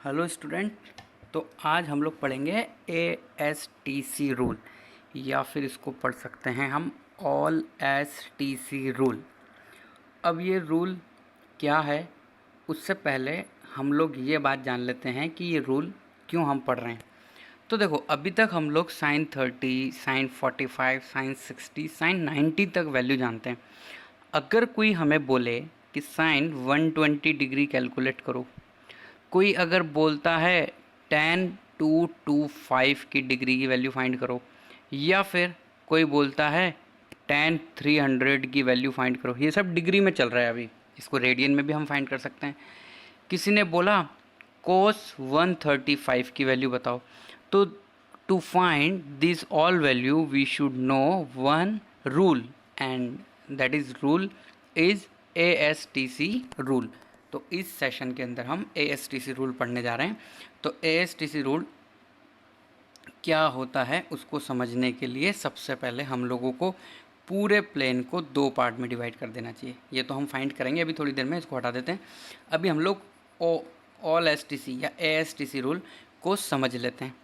Hello student. तो आज हम लोग पढ़ेंगे ASTC रूल, या फिर इसको पढ़ सकते हैं हम ऑल STC रूल। अब ये रूल क्या है, उससे पहले हम लोग ये बात जान लेते हैं कि ये रूल क्यों हम पढ़ रहे हैं। तो देखो, अभी तक हम लोग साइन 30, साइन 45, साइन 60, साइन 90 तक वैल्यू जानते हैं। अगर कोई हमें बोले कि साइन 120 डिग्री कैलकुलेट करो, कोई अगर बोलता है 10 2 5 की डिग्री की वैल्यू फाइंड करो, या फिर कोई बोलता है 10 300 की वैल्यू फाइंड करो, ये सब डिग्री में चल रहा है। अभी इसको रेडियन में भी हम फाइंड कर सकते हैं। किसी ने बोला कोस 135 की वैल्यू बताओ, तो to find this all value we should know one rule, and that is rule is ASTC rule. तो इस सेशन के अंदर हम ASTC रूल पढ़ने जा रहे हैं। तो ASTC रूल क्या होता है उसको समझने के लिए सबसे पहले हम लोगों को पूरे प्लेन को दो पार्ट में डिवाइड कर देना चाहिए। ये तो हम फाइंड करेंगे अभी थोड़ी देर में, इसको हटा देते हैं। अभी हम लोग ऑल STC या ASTC रूल को समझ लेते हैं।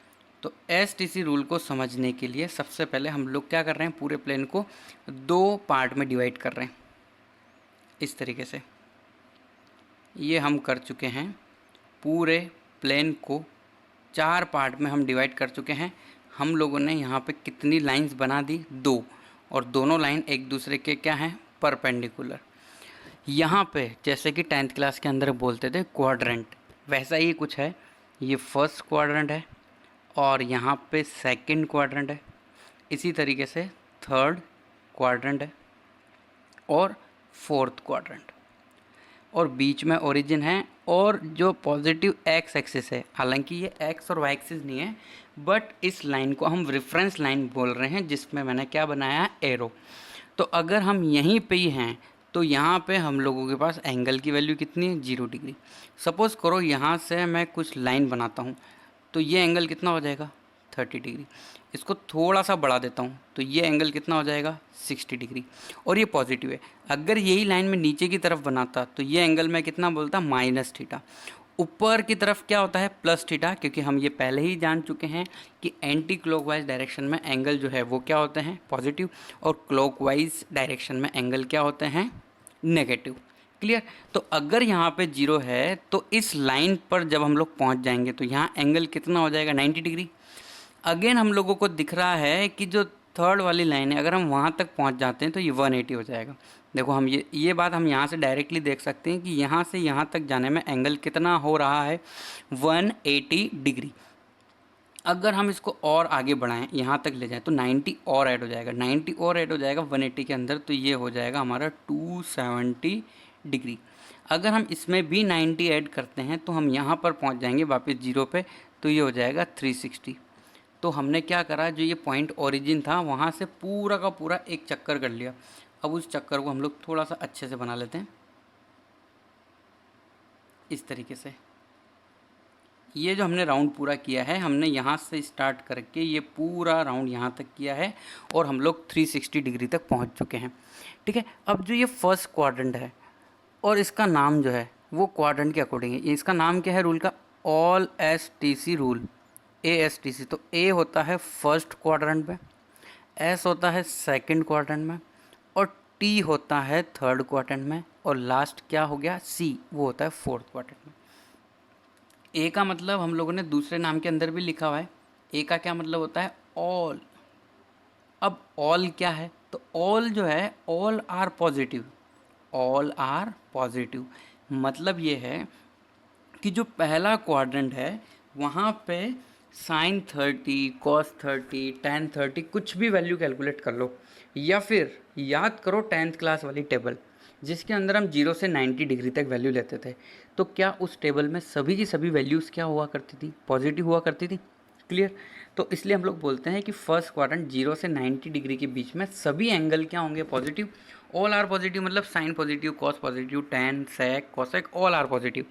तो ASTC रूल को समझने के लिए सबसे पहले हम लोग क्या कर रहे हैं, पूरे प्लेन को दो पार्ट में डिवाइड कर रहे हैं। इस तरीके से ये हम कर चुके हैं। पूरे प्लेन को चार पार्ट में हम डिवाइड कर चुके हैं। हम लोगों ने यहाँ पे कितनी लाइंस बना दी, दो, और दोनों लाइन एक दूसरे के क्या हैं, परपेंडिकुलर। यहाँ पे जैसे कि 10th क्लास के अंदर बोलते थे क्वाड्रेंट, वैसा ही कुछ है। ये फर्स्ट क्वाड्रेंट है और यहाँ पे सेकंड क्वाड्रेंट है। इसी तरीके से थर्ड क्वाड्रेंट है और फोर्थ क्वाड्रेंट, और बीच में ओरिजिन है। और जो पॉजिटिव एक्स एक्सिस है, हालांकि ये एक्स और वाई एक्सिस नहीं है, बट इस लाइन को हम रेफरेंस लाइन बोल रहे हैं, जिसमें मैंने क्या बनाया है, एरो। तो अगर हम यहीं पे ही हैं तो यहाँ पे हम लोगों के पास एंगल की वैल्यू कितनी है, 0 डिग्री। सपोज़ करो यहाँ से मैं कुछ लाइन बनाता हूँ, तो ये एंगल कितना हो जाएगा, 30 डिग्री। इसको थोड़ा सा बढ़ा देता हूँ तो ये एंगल कितना हो जाएगा, 60 डिग्री, और ये पॉजिटिव है। अगर यही लाइन में नीचे की तरफ बनाता तो ये एंगल मैं कितना बोलता, -θ। ऊपर की तरफ क्या होता है, +θ, क्योंकि हम ये पहले ही जान चुके हैं कि एंटी क्लॉकवाइज डायरेक्शन में एंगल जो है वो क्या होते हैं, पॉजिटिव, और क्लॉकवाइज डायरेक्शन में एंगल क्या होते हैं, नेगेटिव। क्लियर। तो अगर यहाँ पे 0 है तो इस लाइन पर जब हम लोग पहुँच जाएंगे तो यहाँ एंगल कितना हो जाएगा, 90 डिग्री। अगेन हम लोगों को दिख रहा है कि जो थर्ड वाली लाइन है, अगर हम वहाँ तक पहुँच जाते हैं तो ये 180 हो जाएगा। देखो, हम ये बात हम यहाँ से डायरेक्टली देख सकते हैं कि यहाँ से यहाँ तक जाने में एंगल कितना हो रहा है, 180 डिग्री। अगर हम इसको और आगे बढ़ाएं, यहाँ तक ले जाएं, तो 90 और ऐड हो जाएगा, 90 और ऐड हो जाएगा 180 के अंदर, तो ये हो जाएगा हमारा 270 डिग्री। अगर हम इसमें भी 90 ऐड करते हैं तो हम यहाँ पर पहुँच जाएंगे वापस 0 पे, तो ये हो जाएगा 360। तो हमने क्या करा, जो ये पॉइंट ओरिजिन था वहाँ से पूरा का पूरा एक चक्कर कर लिया। अब उस चक्कर को हम लोग थोड़ा सा अच्छे से बना लेते हैं, इस तरीके से। ये जो हमने राउंड पूरा किया है, हमने यहाँ से स्टार्ट करके ये पूरा राउंड यहाँ तक किया है, और हम लोग 360 डिग्री तक पहुँच चुके हैं। ठीक है। अब जो ये फर्स्ट क्वाड्रेंट है, और इसका नाम जो है वो क्वाड्रेंट के अकॉर्डिंग है। इसका नाम क्या है रूल का, ऑल STC रूल, ASTC। तो A होता है फर्स्ट क्वाड्रेंट में, S होता है सेकंड क्वाड्रेंट में, और T होता है थर्ड क्वाड्रेंट में, और लास्ट क्या हो गया, C, वो होता है फोर्थ क्वाड्रेंट में। A का मतलब हम लोगों ने दूसरे नाम के अंदर भी लिखा हुआ है। A का क्या मतलब होता है, ऑल। अब ऑल क्या है, तो ऑल जो है, all are positive, all are positive. मतलब ये है कि जो पहला क्वाड्रेंट है वहाँ पे साइन 30, कॉस 30, टेन 30 कुछ भी वैल्यू कैलकुलेट कर लो, या फिर याद करो 10th क्लास वाली टेबल जिसके अंदर हम 0 से 90 डिग्री तक वैल्यू लेते थे। तो क्या उस टेबल में सभी की सभी वैल्यूज़ क्या हुआ करती थी, पॉजिटिव हुआ करती थी। क्लियर। तो इसलिए हम लोग बोलते हैं कि फर्स्ट क्वाड्रेंट 0 से 90 डिग्री के बीच में सभी एंगल क्या होंगे, पॉजिटिव। ऑल आर पॉजिटिव मतलब sine positive, cos positive, tan, sec, cosec, all are positive.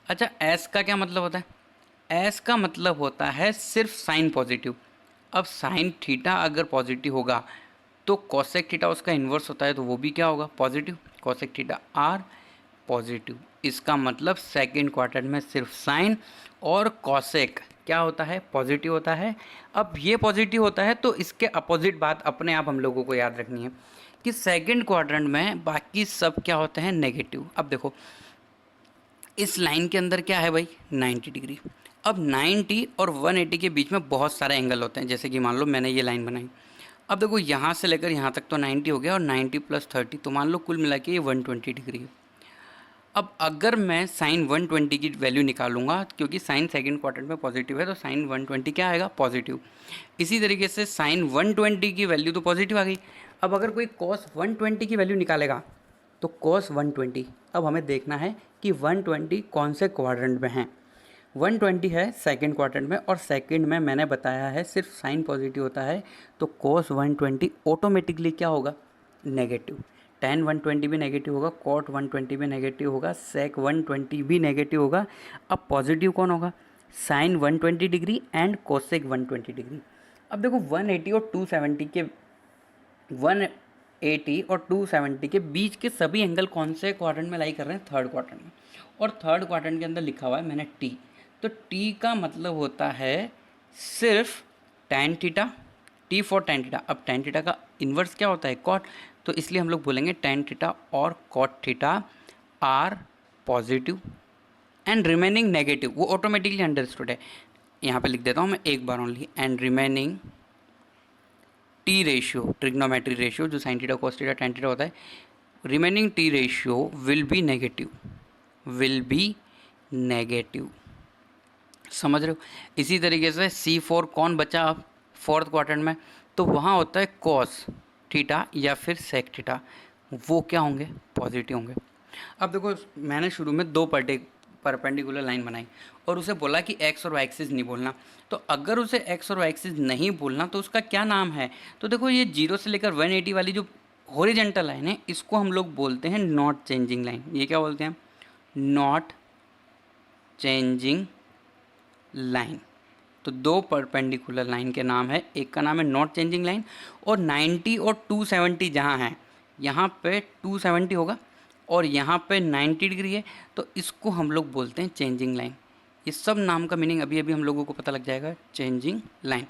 अच्छा, एस का क्या मतलब होता है, एस का मतलब होता है सिर्फ साइन पॉजिटिव। अब साइन थीटा अगर पॉजिटिव होगा तो कोसेक थीटा उसका इन्वर्स होता है, तो वो भी क्या होगा, positive. Cosec theta are positive. इसका मतलब सेकंड क्वार्टर में सिर्फ साइन और कॉसेक क्या होता है, पॉजिटिव होता है। अब ये पॉजिटिव होता है तो इसके अपोजिट बात अपने आप हम लोगों को याद रखनी है कि सेकंड क्वाड्रेंट में बाकी सब क्या होते हैं, नेगेटिव। अब देखो इस लाइन के अंदर क्या है भाई, 90 डिग्री। अब 90 और 180 के बीच में बहुत सारे एंगल होते हैं, जैसे कि मान लो मैंने ये लाइन बनाई। अब देखो यहाँ से लेकर यहाँ तक तो 90 हो गया और 90 + 30 तो मान लो कुल मिला के ये 120 डिग्री है। अब अगर मैं साइन 120 की वैल्यू निकालूंगा, क्योंकि साइन सेकंड क्वाड्रेंट में पॉजिटिव है तो साइन 120 क्या आएगा, पॉजिटिव। इसी तरीके से साइन 120 की वैल्यू तो पॉजिटिव आ गई। अब अगर कोई कॉस 120 की वैल्यू निकालेगा तो कॉस 120, अब हमें देखना है कि 120 कौन से क्वाड्रेंट में है। 120 है सेकंड क्वाड्रेंट में, और सेकंड में मैंने बताया है सिर्फ साइन पॉजिटिव होता है, तो कॉस 120 ऑटोमेटिकली क्या होगा, नेगेटिव। tan 120 भी नेगेटिव होगा, cot 120 भी नेगेटिव होगा, sec 120 भी नेगेटिव होगा। अब पॉजिटिव कौन होगा, sine 120 degree and cosec 120 degree. अब देखो 180 और 270 के 180 और 270 के बीच के सभी एंगल कौन से क्वाड्रेंट में लाई कर रहे हैं, थर्ड क्वाड्रेंट में। और थर्ड क्वाड्रेंट के अंदर लिखा हुआ है मैंने टी, तो टी का मतलब होता है सिर्फ tan theta, T for tan theta. अब tan थीटा का इन्वर्स क्या होता है, कॉट, तो इसलिए हम लोग बोलेंगे tan थीटा और cot theta are positive and remaining negative. वो ऑटोमेटिकली अंडरस्टूड है, यहाँ पे लिख देता हूँ मैं एक बार only, and remaining T ratio, trigonometry ratio जो sine theta cos theta tan theta होता है, remaining T ratio will be negative, will be negative. समझ रहे हो। इसी तरीके से C4 कौन बचा अब फोर्थ क्वाड्रेंट में, तो वहाँ होता है कॉस थीटा या फिर सेक थीटा, वो क्या होंगे, पॉजिटिव होंगे। अब देखो मैंने शुरू में दो परपेंडिकुलर लाइन बनाई और उसे बोला कि एक्स और वाई एक्सिस नहीं बोलना, तो अगर उसे एक्स और वाई एक्सिस नहीं बोलना तो उसका क्या नाम है, तो देखो ये 0 से लेकर 180 वाली जो हॉरिजॉन्टल लाइन है इसको हम लोग बोलते हैं नॉट चेंजिंग लाइन। ये क्या बोलते हैं, नॉट चेंजिंग लाइन। तो दो परपेंडिकुलर लाइन के नाम है, एक का नाम है नॉट चेंजिंग लाइन, और 90 और 270 जहाँ है यहाँ पे 270 होगा और यहाँ पे 90 डिग्री है, तो इसको हम लोग बोलते हैं चेंजिंग लाइन। ये सब नाम का मीनिंग अभी अभी हम लोगों को पता लग जाएगा, चेंजिंग लाइन।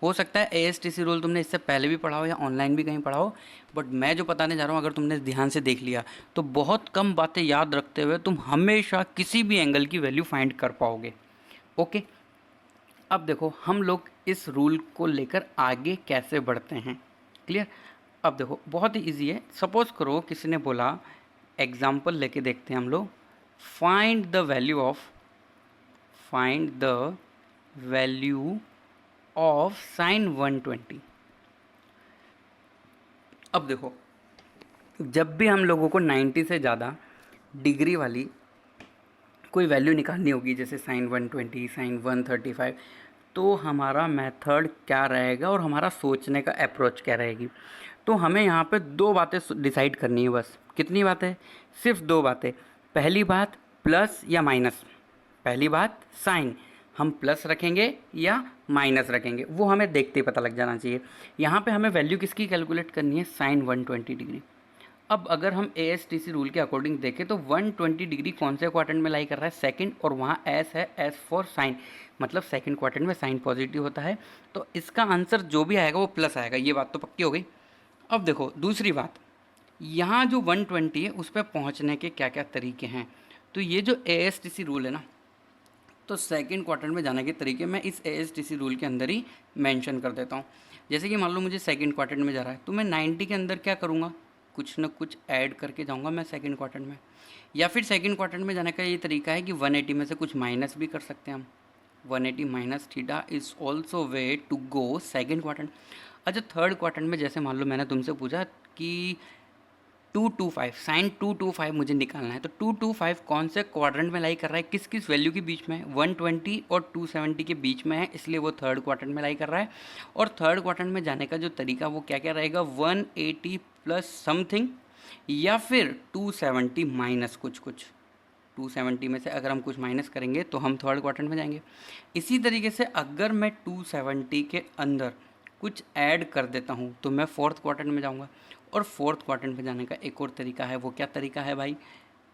हो सकता है ASTC रूल तुमने इससे पहले भी पढ़ा हो या ऑनलाइन भी कहीं पढ़ा हो, बट मैं जो बताने जा रहा हूँ अगर तुमने ध्यान से देख लिया तो बहुत कम बातें याद रखते हुए तुम हमेशा किसी भी एंगल की वैल्यू फाइंड कर पाओगे। ओके, अब देखो हम लोग इस रूल को लेकर आगे कैसे बढ़ते हैं, क्लियर। अब देखो बहुत ही ईजी है। सपोज करो किसी ने बोला, एग्जाम्पल लेके देखते हैं हम लोग, find the value of sine 120। अब देखो जब भी हम लोगों को 90 से ज़्यादा डिग्री वाली कोई वैल्यू निकालनी होगी, जैसे साइन 120, साइन 135, तो हमारा मेथड क्या रहेगा और हमारा सोचने का अप्रोच क्या रहेगी। तो हमें यहाँ पे दो बातें डिसाइड करनी है बस। कितनी बातें, सिर्फ दो बातें। पहली बात प्लस या माइनस, पहली बात साइन हम प्लस रखेंगे या माइनस रखेंगे, वो हमें देखते ही पता लग जाना चाहिए। यहाँ पे हमें वैल्यू किसकी कैलकुलेट करनी है, साइन 120 डिग्री। अब अगर हम ASTC रूल के अकॉर्डिंग देखें तो 120 डिग्री कौन से क्वाड्रेंट में लाई कर रहा है, सेकंड, और वहाँ S है, S फॉर साइन, मतलब सेकंड क्वाड्रेंट में साइन पॉजिटिव होता है, तो इसका आंसर जो भी आएगा वो प्लस आएगा। ये बात तो पक्की हो गई। अब देखो दूसरी बात, यहाँ जो 120 है उस पर पहुँचने के क्या क्या तरीके हैं, तो ये जो ASTC रूल है ना, तो सेकंड क्वाड्रेंट में जाने के तरीके मैं इस ASTC रूल के अंदर ही मेंशन कर देता हूँ। जैसे कि मान लो मुझे सेकंड क्वाड्रेंट में जा रहा है तो मैं 90 के अंदर क्या करूँगा, कुछ ना कुछ ऐड करके जाऊँगा मैं सेकंड क्वाड्रेंट में। या फिर सेकंड क्वाड्रेंट में जाने का ये तरीका है कि 180 में से कुछ माइनस भी कर सकते हैं हम, 180 minus theta is also way to go second quadrant. अच्छा थर्ड क्वाड्रेंट में जैसे मान लो मैंने तुमसे पूछा कि 225 साइन 225 मुझे निकालना है, तो 225 कौन से क्वाड्रेंट में लाई कर रहा है, किस किस वैल्यू के बीच में, 120 और 270 के बीच में है, इसलिए वो थर्ड क्वाड्रेंट में लाई कर रहा है। और थर्ड क्वाड्रेंट में जाने का जो तरीका वो क्या क्या रहेगा, 180 प्लस समथिंग या फिर 270 माइनस कुछ। 270 में से अगर हम कुछ माइनस करेंगे तो हम थर्ड क्वाड्रेंट में जाएंगे। इसी तरीके से अगर मैं 270 के अंदर कुछ ऐड कर देता हूँ तो मैं फोर्थ क्वाड्रेंट में जाऊँगा। और फोर्थ क्वाड्रेंट में जाने का एक और तरीका है, वो क्या तरीका है भाई,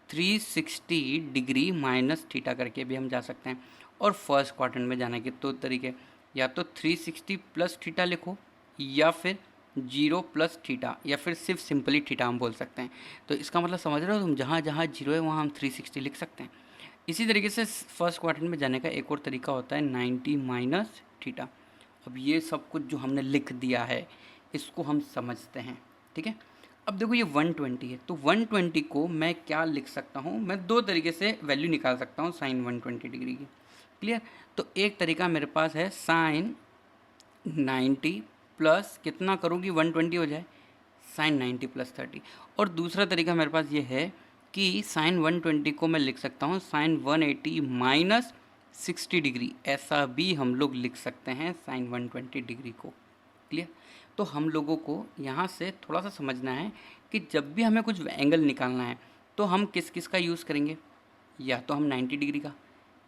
360 डिग्री माइनस थीटा करके भी हम जा सकते हैं। और फर्स्ट क्वाड्रेंट में जाने के दो तरीके, या तो 360 प्लस थीटा लिखो, या फिर 0 प्लस थीटा, या फिर सिर्फ सिंपली थीटा हम बोल सकते हैं। तो इसका मतलब समझ रहे हो तुम, जहाँ जहाँ 0 है वहाँ हम 360 लिख सकते हैं। इसी तरीके से फर्स्ट क्वाड्रेंट में जाने का एक और तरीका होता है 90 माइनस थीटा। अब ये सब कुछ जो हमने लिख दिया है इसको हम समझते हैं, ठीक है। अब देखो ये 120 है, तो 120 को मैं क्या लिख सकता हूँ, मैं दो तरीके से वैल्यू निकाल सकता हूँ साइन 120 डिग्री की। क्लियर। तो एक तरीका मेरे पास है साइन 90 प्लस कितना करूँगी 120 हो जाए, साइन 90 प्लस 30। और दूसरा तरीका मेरे पास ये है कि साइन 120 को मैं लिख सकता हूँ साइन 180 माइनस 60 डिग्री, ऐसा भी हम लोग लिख सकते हैं साइन 120 डिग्री को। क्लियर। तो हम लोगों को यहाँ से थोड़ा सा समझना है कि जब भी हमें कुछ एंगल निकालना है तो हम किस किस का यूज़ करेंगे, या तो हम 90 डिग्री का,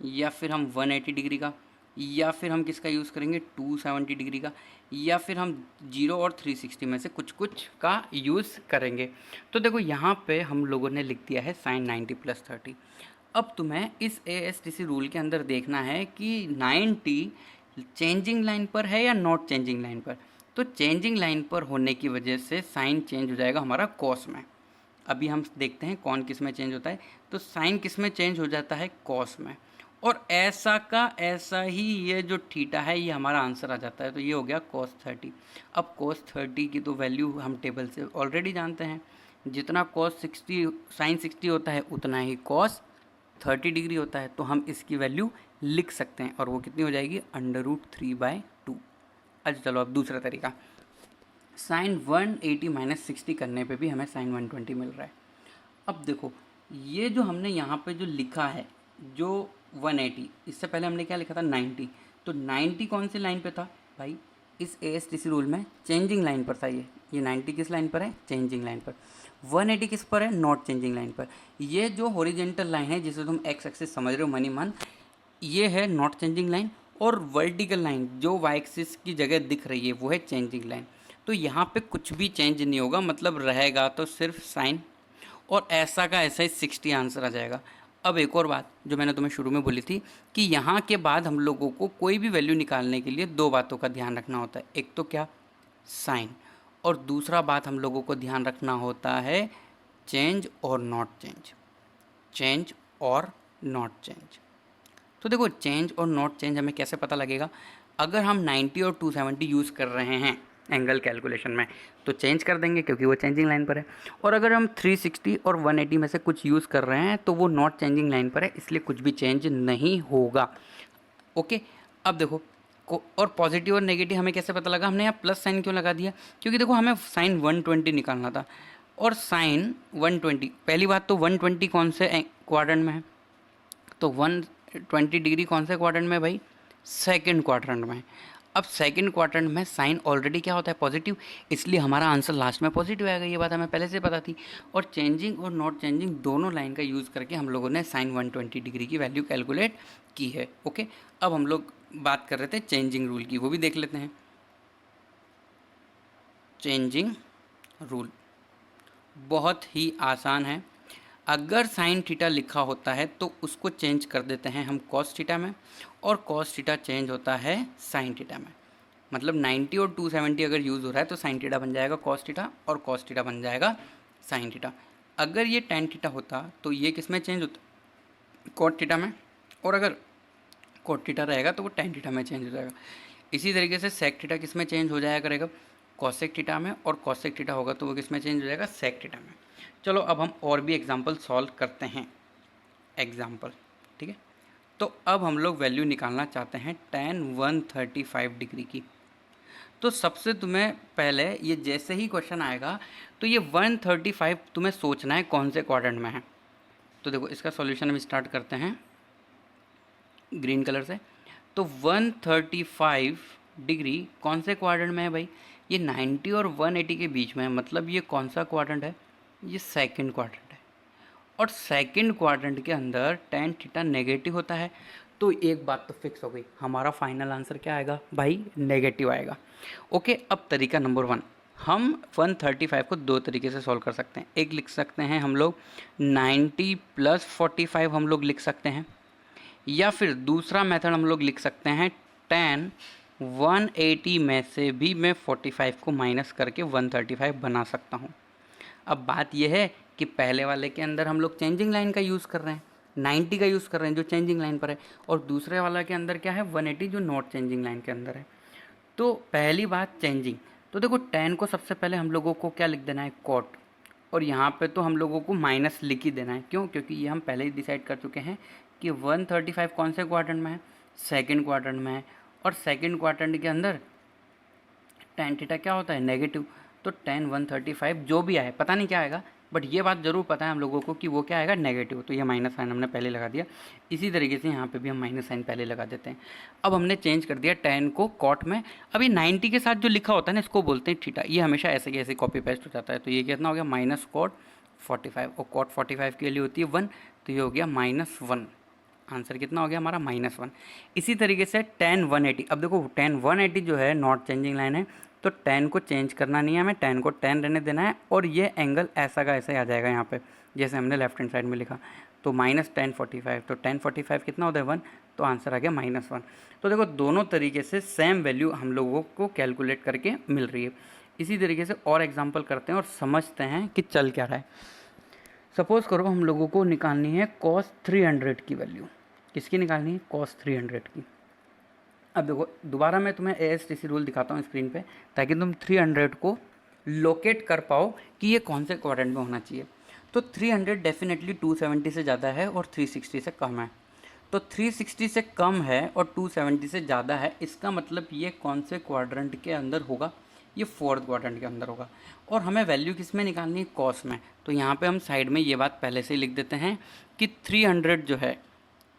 या फिर हम 180 डिग्री का, या फिर हम किसका यूज़ करेंगे 270 डिग्री का, या फिर हम 0 और 360 में से कुछ कुछ का यूज़ करेंगे। तो देखो यहाँ पे हम लोगों ने लिख दिया है साइन 90 प्लस 30। अब तुम्हें इस ASTC रूल के अंदर देखना है कि 90 चेंजिंग लाइन पर है या नॉट चेंजिंग लाइन पर। तो चेंजिंग लाइन पर होने की वजह से साइन चेंज हो जाएगा हमारा कॉस में। अभी हम देखते हैं कौन किस में चेंज होता है। तो साइन किस में चेंज हो जाता है, कॉस में। और ऐसा का ऐसा ही ये जो थीटा है ये हमारा आंसर आ जाता है। तो ये हो गया cos 30। अब cos 30 की तो वैल्यू हम टेबल से ऑलरेडी जानते हैं, जितना cos 60 साइन 60 होता है उतना ही cos 30 डिग्री होता है। तो हम इसकी वैल्यू लिख सकते हैं, और वो कितनी हो जाएगी √3/2। अच्छा चलो अब दूसरा तरीका, साइन 180 माइनस 60 करने पे भी हमें साइन 120 मिल रहा है। अब देखो ये जो हमने यहाँ पे जो लिखा है जो 180, इससे पहले हमने क्या लिखा था 90। तो 90 कौन सी लाइन पे था भाई, इस ASTC रूल में चेंजिंग लाइन पर था। ये 90 किस लाइन पर है, चेंजिंग लाइन पर। 180 किस पर है, नॉट चेंजिंग लाइन पर। ये जो हॉरिजेंटल लाइन है जिसे तुम एक्स एक्सिस समझ रहे हो मनी मन, ये है नॉट चेंजिंग लाइन। और वर्टिकल लाइन जो वाई एक्सिस की जगह दिख रही है वो है चेंजिंग लाइन। तो यहाँ पे कुछ भी चेंज नहीं होगा, मतलब रहेगा तो सिर्फ साइन, और ऐसा का ऐसा ही 60 आंसर आ जाएगा। अब एक और बात जो मैंने तुम्हें शुरू में बोली थी कि यहाँ के बाद हम लोगों को कोई भी वैल्यू निकालने के लिए दो बातों का ध्यान रखना होता है। एक तो क्या, साइन, और दूसरा बात हम लोगों को ध्यान रखना होता है चेंज और नॉट चेंज, चेंज और नॉट चेंज। तो देखो चेंज और नॉट चेंज हमें कैसे पता लगेगा, अगर हम 90 और 270 यूज़ कर रहे हैं एंगल कैलकुलेशन में तो चेंज कर देंगे क्योंकि वो चेंजिंग लाइन पर है। और अगर हम 360 और 180 में से कुछ यूज़ कर रहे हैं तो वो नॉट चेंजिंग लाइन पर है, इसलिए कुछ भी चेंज नहीं होगा। ओके। अब देखो और पॉजिटिव और नेगेटिव हमें कैसे पता लगा, हमने यहाँ प्लस साइन क्यों लगा दिया, क्योंकि देखो हमें साइन 120 निकालना था। और साइन 120, पहली बात तो 120 कौन से क्वाड्रेंट में है, तो 120 डिग्री कौन से क्वाड्रेंट में भाई, सेकंड क्वाड्रेंट में। अब सेकंड क्वाड्रेंट में साइन ऑलरेडी क्या होता है, पॉजिटिव, इसलिए हमारा आंसर लास्ट में पॉजिटिव आएगा। ये बात हमें पहले से पता थी। और चेंजिंग और नॉट चेंजिंग दोनों लाइन का यूज़ करके हम लोगों ने साइन 120 डिग्री की वैल्यू कैलकुलेट की है। ओके। अब हम लोग बात कर रहे थे चेंजिंग रूल की, वो भी देख लेते हैं। चेंजिंग रूल बहुत ही आसान है। अगर साइन थीटा लिखा होता है तो उसको चेंज कर देते हैं हम कॉस थीटा में, और कॉस थीटा चेंज होता है साइन थीटा में। मतलब 90 और 270 अगर यूज़ हो रहा है तो साइन थीटा बन जाएगा कॉस थीटा, और कॉस थीटा बन जाएगा साइन थीटा। अगर ये टेन थीटा होता तो ये किस में चेंज होता, कॉट थीटा में, और अगर कॉट थीटा रहेगा तो वो टेन थीटा में चेंज हो जाएगा। इसी तरीके से सेक थीटा किस में चेंज हो जाया करेगा, कॉसेक थीटा में, और कॉसेक थीटा होगा तो वो किस में चेंज हो जाएगा, सेक थीटा में। चलो अब हम और भी एग्जांपल सॉल्व करते हैं। एग्जांपल, ठीक है। तो अब हम लोग वैल्यू निकालना चाहते हैं tan 135 डिग्री की। तो सबसे तुम्हें पहले ये जैसे ही क्वेश्चन आएगा तो ये 135 तुम्हें सोचना है कौन से क्वाड्रेंट में है। तो देखो इसका सॉल्यूशन हम स्टार्ट करते हैं ग्रीन कलर से। तो 135 डिग्री कौन से क्वाड्रेंट में है भाई, ये 90 और 180 के बीच में है, मतलब ये कौन सा क्वाड्रेंट है, ये सेकंड क्वाड्रेंट है। और सेकंड क्वाड्रेंट के अंदर tan थीटा नेगेटिव होता है। तो एक बात तो फिक्स हो गई, हमारा फाइनल आंसर क्या आएगा भाई, नेगेटिव आएगा। ओके। अब तरीका नंबर 1, हम 135 को दो तरीके से सॉल्व कर सकते हैं। एक लिख सकते हैं हम लोग 90 प्लस 45 हम लोग लिख सकते हैं, या फिर दूसरा मेथड हम लोग लिख सकते हैं 10 180 में से भी मैं 45 को माइनस करके 135 बना सकता हूँ। अब बात यह है कि पहले वाले के अंदर हम लोग चेंजिंग लाइन का यूज़ कर रहे हैं, 90 का यूज़ कर रहे हैं जो चेंजिंग लाइन पर है, और दूसरे वाला के अंदर क्या है 180 जो नॉट चेंजिंग लाइन के अंदर है। तो पहली बात चेंजिंग, तो देखो 10 को सबसे पहले हम लोगों को क्या लिख देना है कॉट, और यहाँ पे तो हम लोगों को माइनस लिख ही देना है। क्यों? क्योंकि ये हम पहले ही डिसाइड कर चुके हैं कि 135 कौन से क्वाड्रेंट में है, सेकंड क्वाड्रेंट में है, और सेकंड क्वाड्रेंट के अंदर tan थीटा क्या होता है नेगेटिव। तो tan 135 जो भी आए पता नहीं क्या आएगा, बट ये बात ज़रूर पता है हम लोगों को कि वो क्या आएगा नेगेटिव, तो ये माइनस साइन हमने पहले लगा दिया। इसी तरीके से यहाँ पे भी हम माइनस साइन पहले लगा देते हैं। अब हमने चेंज कर दिया tan को कॉट में। अभी 90 के साथ जो लिखा होता है ना इसको बोलते हैं थीटा, ये हमेशा ऐसे के ऐसे कॉपी पेस्ट हो जाता है। तो ये कितना हो गया माइनस कॉट 45, और कॉट 45 की वैल्यू होती है 1, तो ये हो गया -1। आंसर कितना हो गया हमारा -1। इसी तरीके से tan 180, अब देखो tan 180 जो है नॉट चेंजिंग लाइन है, तो tan को चेंज करना नहीं है हमें, tan को tan रहने देना है, और ये एंगल ऐसा का ऐसा ही आ जाएगा यहाँ पे जैसे हमने लेफ्ट हैंड साइड में लिखा। तो -tan 45, तो tan 45 कितना होता है 1, तो आंसर आ गया -1। तो देखो दोनों तरीके से सेम वैल्यू हम लोगों को कैलकुलेट करके मिल रही है। इसी तरीके से और एग्जाम्पल करते हैं और समझते हैं कि चल क्या रहा है। सपोज करो हम लोगों को निकालनी है cos 300 की वैल्यू। किसकी निकालनी है? cos 300 की। अब देखो दोबारा मैं तुम्हें ASTC रूल दिखाता हूँ स्क्रीन पे, ताकि तुम 300 को लोकेट कर पाओ कि ये कौन से क्वाड्रेंट में होना चाहिए। तो 300 डेफिनेटली 270 से ज़्यादा है और 360 से कम है। तो 360 से कम है और 270 से ज़्यादा है, इसका मतलब ये कौन से क्वाड्रेंट के अंदर होगा? ये फोर्थ क्वाड्रेंट के अंदर होगा। और हमें वैल्यू किस में निकालनी है? कॉस में। तो यहाँ पे हम साइड में ये बात पहले से ही लिख देते हैं कि 300 जो है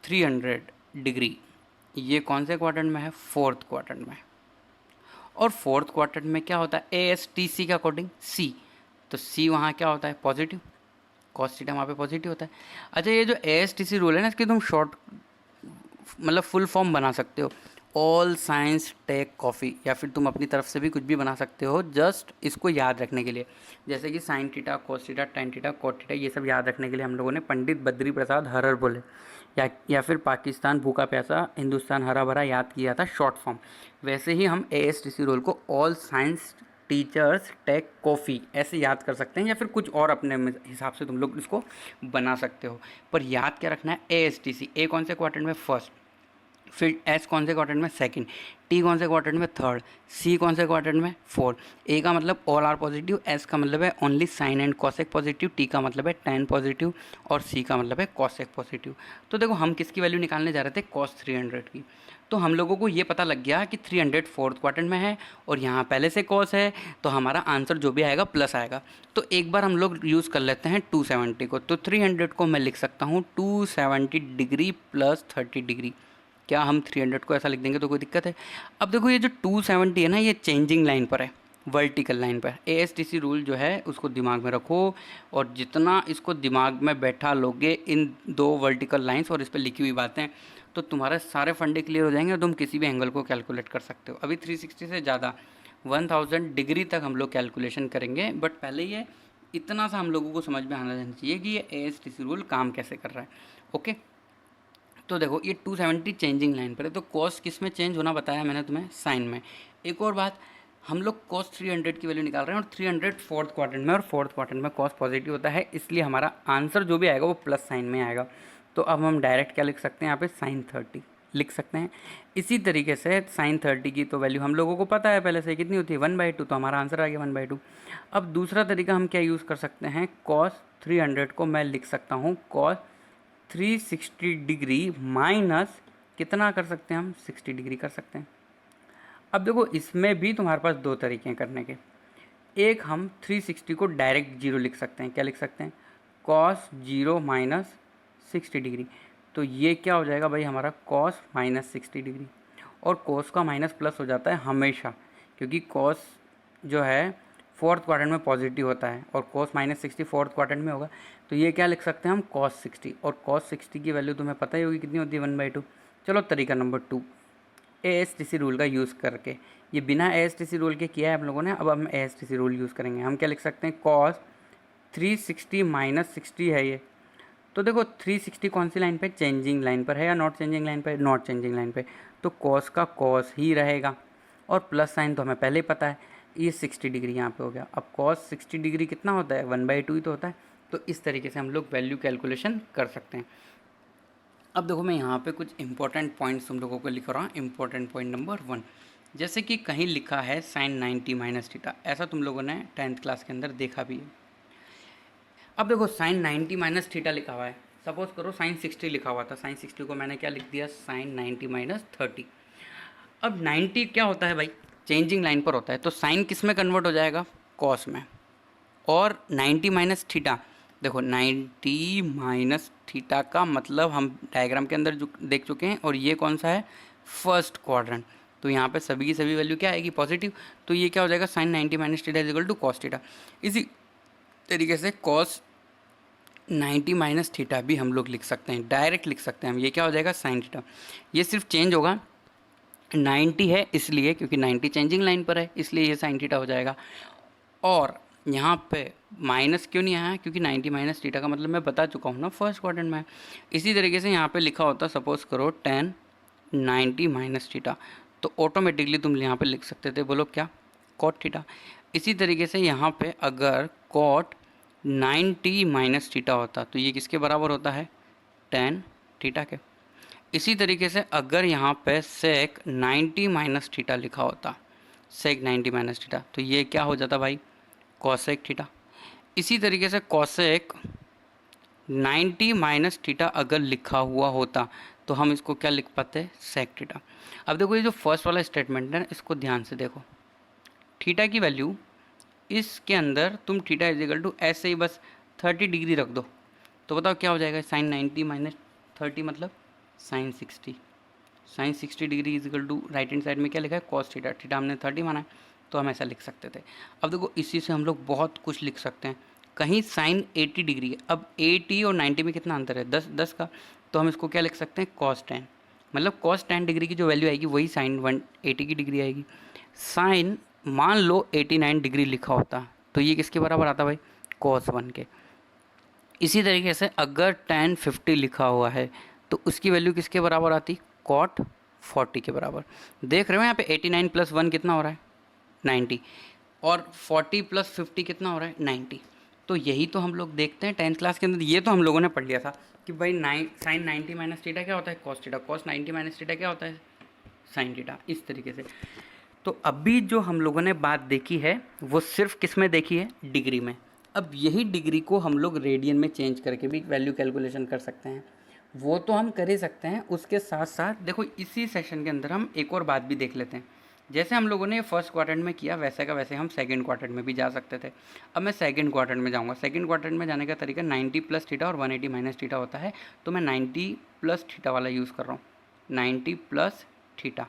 300 डिग्री ये कौन से क्वाड्रेंट में है? फोर्थ क्वाड्रेंट में। और फोर्थ क्वाड्रेंट में क्या होता है? ASTC के अकॉर्डिंग C, तो C वहाँ क्या होता है? पॉजिटिव। कॉस थीटा वहाँ पे पॉजिटिव होता है। अच्छा ये जो ASTC रूल है ना इसकी तुम शॉर्ट मतलब फुल फॉर्म बना सकते हो, ऑल साइंस टेक कॉफ़ी, या फिर तुम अपनी तरफ से भी कुछ भी बना सकते हो जस्ट इसको याद रखने के लिए। जैसे कि sine theta, cos theta, tan theta, cot theta, ये सब याद रखने के लिए हम लोगों ने पंडित बद्री प्रसाद हरर बोले, या फिर पाकिस्तान भूखा प्यासा हिंदुस्तान हरा भरा याद किया था शॉर्ट फॉर्म। वैसे ही हम ASTC रूल को all science teachers take coffee ऐसे याद कर सकते हैं, या फिर कुछ और अपने हिसाब से तुम लोग इसको बना सकते हो। पर याद क्या रखना है? ASTC, ए कौन से क्वाड्रेंट में? फर्स्ट, फिर एस कौन से क्वाड्रेंट में? सेकंड, टी कौन से क्वाड्रेंट में? थर्ड, सी कौन से क्वाड्रेंट में? फोर्थ। ए का मतलब ऑल आर पॉजिटिव, एस का मतलब है only sine and cosec positive, T का मतलब है टैन पॉजिटिव, और सी का मतलब है कॉसेक पॉजिटिव। तो देखो हम किसकी वैल्यू निकालने जा रहे थे? cos 300 की। तो हम लोगों को ये पता लग गया कि 300 फोर्थ क्वाड्रेंट में है और यहाँ पहले से cos है, तो हमारा आंसर जो भी आएगा प्लस आएगा। तो एक बार हम लोग यूज़ कर लेते हैं 270 को। तो 300 को मैं लिख सकता हूँ 270 डिग्री प्लस 30 डिग्री। क्या हम 300 को ऐसा लिख देंगे तो कोई दिक्कत है? अब देखो ये जो 270 है ना ये चेंजिंग लाइन पर है, वर्टिकल लाइन पर। ASTC रूल जो है उसको दिमाग में रखो, और जितना इसको दिमाग में बैठा लोगे इन दो वर्टिकल लाइंस और इस पर लिखी हुई बातें, तो तुम्हारे सारे फंडे क्लियर हो जाएंगे और तुम किसी भी एंगल को कैलकुलेट कर सकते हो। अभी 360 से ज़्यादा 1000 डिग्री तक हम लोग कैलकुलेशन करेंगे, बट पहले ये इतना सा हम लोगों को समझ में आना चाहिए कि ये ASTC रूल काम कैसे कर रहा है। ओके, तो देखो ये 270 चेंजिंग लाइन पर है, तो कॉस किस में चेंज होना बताया मैंने तुम्हें? साइन में। एक और बात, हम लोग cos 300 की वैल्यू निकाल रहे हैं और 300 फोर्थ क्वाड्रेंट में, और फोर्थ क्वाड्रेंट में cos पॉजिटिव होता है, इसलिए हमारा आंसर जो भी आएगा वो प्लस साइन में आएगा। तो अब हम डायरेक्ट क्या लिख सकते हैं? यहाँ पे साइन 30 लिख सकते हैं। इसी तरीके से साइन 30 की तो वैल्यू हम लोगों को पता है पहले से कितनी होती है? 1/2, तो हमारा आंसर आ गया 1/2। अब दूसरा तरीका हम क्या यूज़ कर सकते हैं? cos 300 को मैं लिख सकता हूँ cos 360 डिग्री माइनस कितना कर सकते हैं हम? 60 डिग्री कर सकते हैं। अब देखो इसमें भी तुम्हारे पास दो तरीके हैं करने के। एक हम 360 को डायरेक्ट जीरो लिख सकते हैं। क्या लिख सकते हैं? cos 0 minus 60 degree. तो ये क्या हो जाएगा भाई हमारा? cos minus 60 degree. और cos का माइनस प्लस हो जाता है हमेशा, क्योंकि cos जो है फोर्थ क्वाड्रेंट में पॉजिटिव होता है और cos माइनस 60 फोर्थ क्वाड्रेंट में होगा। तो ये क्या लिख सकते हैं हम? cos 60, और cos 60 की वैल्यू तुम्हें पता ही होगी कितनी होती है? 1/2। चलो तरीका नंबर 2, ASTC रूल का यूज़ करके। ये बिना ASTC रूल के किया है आप लोगों ने, अब हम ASTC रूल यूज़ करेंगे। हम क्या लिख सकते हैं, cos 360 माइनस 60 है ये। तो देखो 360 कौन सी लाइन पे, चेंजिंग लाइन पर है या नॉट चेंजिंग लाइन पे, नॉट चेंजिंग लाइन पे, तो कॉस का कॉस ही रहेगा। और प्लस साइन तो हमें पहले ही पता है, ये 60 डिग्री यहाँ पे हो गया। अब कॉस 60 डिग्री कितना होता है, 1/2 ही तो होता है। तो इस तरीके से हम लोग वैल्यू कैलकुलेशन कर सकते हैं। अब देखो मैं यहाँ पे कुछ इंपॉर्टेंट पॉइंट्स तुम लोगों को लिख रहा हूँ। इंपॉर्टेंट पॉइंट नंबर 1, जैसे कि कहीं लिखा है sin 90 माइनस थीटा, ऐसा तुम लोगों ने 10th क्लास के अंदर देखा भी है। अब देखो sin 90 माइनस थीटा लिखा हुआ है, सपोज करो sin 60 लिखा हुआ था, sin 60 को मैंने क्या लिख दिया, sin 90 माइनस 30। अब 90 क्या होता है भाई, चेंजिंग लाइन पर होता है, तो साइन किस में कन्वर्ट हो जाएगा, कॉस में। और 90 माइनस थीटा, देखो 90 माइनस थीटा का मतलब हम डायग्राम के अंदर देख चुके हैं, और ये कौन सा है, फर्स्ट क्वाड्रेंट। तो यहाँ पे सभी की सभी वैल्यू क्या आएगी, पॉजिटिव। तो ये क्या हो जाएगा, sine 90 minus theta is equal to cos theta. इसी तरीके से कॉस 90 माइनस थीटा भी हम लोग लिख सकते हैं, डायरेक्ट लिख सकते हैं हम। ये क्या हो जाएगा, साइन थीटा। ये सिर्फ चेंज होगा, 90 है इसलिए, क्योंकि 90 चेंजिंग लाइन पर है, इसलिए ये साइन थीटा हो जाएगा। और यहाँ पे माइनस क्यों नहीं आया, क्योंकि 90 माइनस थीटा का मतलब मैं बता चुका हूँ ना, फर्स्ट क्वाड्रेंट में। इसी तरीके से यहाँ पे लिखा होता, सपोज करो tan 90 माइनस थीटा, तो ऑटोमेटिकली तुम यहाँ पे लिख सकते थे, बोलो क्या, कॉट थीटा। इसी तरीके से यहाँ पे अगर कॉट 90 माइनस थीटा होता तो ये किसके बराबर होता है, tan थीटा के। इसी तरीके से अगर यहाँ पे सेक 90 माइनस थीटा लिखा होता, सेक 90 माइनस थीटा, तो ये क्या हो जाता भाई, कॉसेक थीटा। इसी तरीके से कॉसेक 90 माइनस थीटा अगर लिखा हुआ होता तो हम इसको क्या लिख पाते, सेक थीटा। अब देखो ये जो फर्स्ट वाला स्टेटमेंट है, इसको ध्यान से देखो, थीटा की वैल्यू इसके अंदर तुम थीटा इज इक्वल टू ऐसे ही बस 30 डिग्री रख दो, तो बताओ क्या हो जाएगा, साइन 90 माइनस 30 मतलब sine 60। Sine 60 degree is equal to right hand side में क्या लिखा है, कॉस थीटा। थीटा हमने 30 माना है, तो हम ऐसा लिख सकते थे। अब देखो इसी से हम लोग बहुत कुछ लिख सकते हैं। कहीं साइन 80 डिग्री है, अब 80 और 90 में कितना अंतर है, 10 का, तो हम इसको क्या लिख सकते हैं, कॉस 10। मतलब कॉस 10 डिग्री की जो वैल्यू आएगी वही साइन 180 की डिग्री आएगी। साइन मान लो 89 डिग्री लिखा होता तो ये किसके बराबर आता भाई, कॉस 1 के। इसी तरीके से अगर tan 50 लिखा हुआ है तो उसकी वैल्यू किसके बराबर आती, कॉट 40 के बराबर। देख रहे हो यहाँ पे 89 प्लस 1 कितना हो रहा है, 90, और 40 प्लस 50 कितना हो रहा है, 90। तो यही तो हम लोग देखते हैं 10th क्लास के अंदर, ये तो हम लोगों ने पढ़ लिया था कि भाई साइन 90 माइनस थीटा क्या होता है, cos theta. Cos 90 minus theta क्या होता है, साइन थीटा। इस तरीके से तो अभी जो हम लोगों ने बात देखी है वो सिर्फ किस में देखी है, डिग्री में। अब यही डिग्री को हम लोग रेडियन में चेंज करके भी वैल्यू कैलकुलेशन कर सकते हैं, वो तो हम कर ही सकते हैं। उसके साथ साथ देखो इसी सेशन के अंदर हम एक और बात भी देख लेते हैं। जैसे हम लोगों ने फर्स्ट क्वाड्रेंट में किया वैसे का वैसे हम सेकंड क्वाड्रेंट में भी जा सकते थे। अब मैं सेकंड क्वाड्रेंट में जाऊंगा। सेकंड क्वाड्रेंट में जाने का तरीका 90 प्लस थीटा और 180 माइनस थीटा होता है, तो मैं 90 प्लस थीटा वाला यूज़ कर रहा हूँ, 90 plus theta,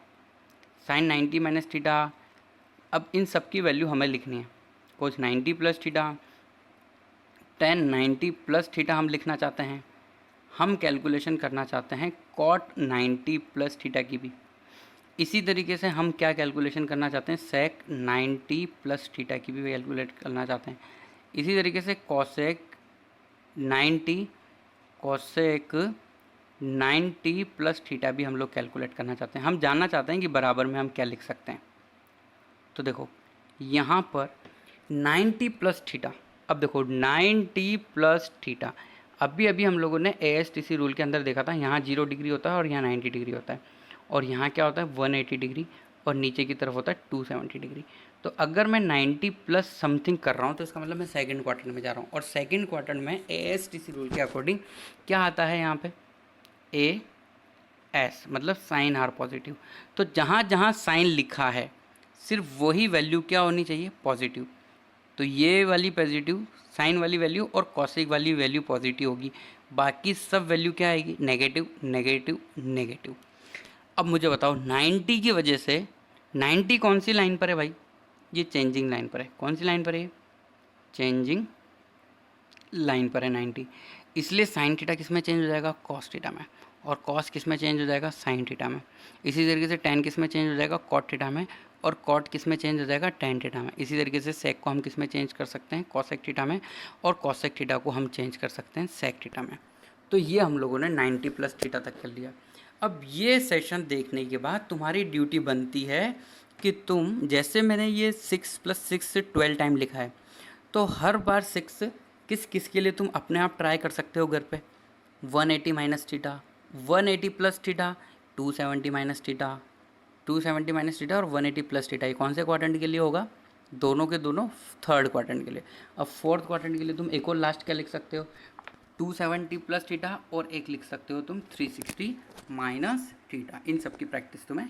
sine 90 minus theta. अब इन सब की वैल्यू हमें लिखनी है, cos 90 plus theta, tan 90 plus theta हम लिखना चाहते हैं। हम कैलकुलेशन करना चाहते हैं कॉट 90 प्लस थीटा की भी। इसी तरीके से हम क्या कैलकुलेशन करना चाहते हैं, सेक 90 प्लस थीटा की भी कैलकुलेट करना चाहते हैं। इसी तरीके से कॉसेक 90 प्लस थीटा भी हम लोग कैलकुलेट करना चाहते हैं। हम जानना चाहते हैं कि बराबर में हम क्या लिख सकते हैं। तो देखो यहाँ पर 90 प्लस थीटा, अब देखो 90 प्लस थीटा, अभी हम लोगों ने ASTC रूल के अंदर देखा था, यहाँ 0 डिग्री होता है और यहाँ 90 डिग्री होता है, और यहाँ क्या होता है 180 डिग्री, और नीचे की तरफ होता है 270 डिग्री। तो अगर मैं 90 प्लस समथिंग कर रहा हूँ तो इसका मतलब मैं सेकंड क्वार्टर में जा रहा हूँ, और सेकंड क्वार्टर में ASTC रूल के अकॉर्डिंग क्या आता है यहाँ पे, AS मतलब साइन आर पॉजिटिव। तो जहाँ जहाँ साइन लिखा है सिर्फ वही वैल्यू क्या होनी चाहिए, पॉजिटिव। तो ये वाली पॉजिटिव साइन वाली वैल्यू और कॉसिक वाली वैल्यू पॉजिटिव होगी, बाकी सब वैल्यू क्या आएगी, नेगेटिव नेगेटिव नेगेटिव। अब मुझे बताओ 90 की वजह से, 90 कौन सी लाइन पर है भाई, ये चेंजिंग लाइन पर है। कौन सी लाइन पर है, चेंजिंग लाइन पर है 90। इसलिए साइन थीटा किस में चेंज हो जाएगा, कॉस थीटा में, और कॉस किस में चेंज हो जाएगा, साइन थीटा में। इसी तरीके से टेन किस में चेंज हो जाएगा, कॉट थीटा में, और कॉट किस में चेंज हो जाएगा, टेन थीटा में। इसी तरीके से सेक को हम किस में चेंज कर सकते हैं, कॉसेक थीटा में, और कॉसेक थीटा को हम चेंज कर सकते हैं सेक थीटा में। तो ये हम लोगों ने 90 प्लस थीटा तक कर लिया। अब ये सेशन देखने के बाद तुम्हारी ड्यूटी बनती है कि तुम, जैसे मैंने ये 6 + 6 से 12 टाइम लिखा है, तो हर बार 6 किस किस के लिए तुम अपने आप ट्राई कर सकते हो घर पे। 180 minus theta, 180 plus theta, 270 minus theta, 270 minus theta और 180 प्लस थीटा। ये कौन से क्वाड्रेंट के लिए होगा, दोनों के दोनों थर्ड क्वाड्रेंट के लिए। अब फोर्थ क्वाड्रेंट के लिए तुम एक और लास्ट क्या लिख सकते हो, 270 प्लस थीटा, और एक लिख सकते हो तुम 360 माइनस थीटा। इन सब की प्रैक्टिस तुम्हें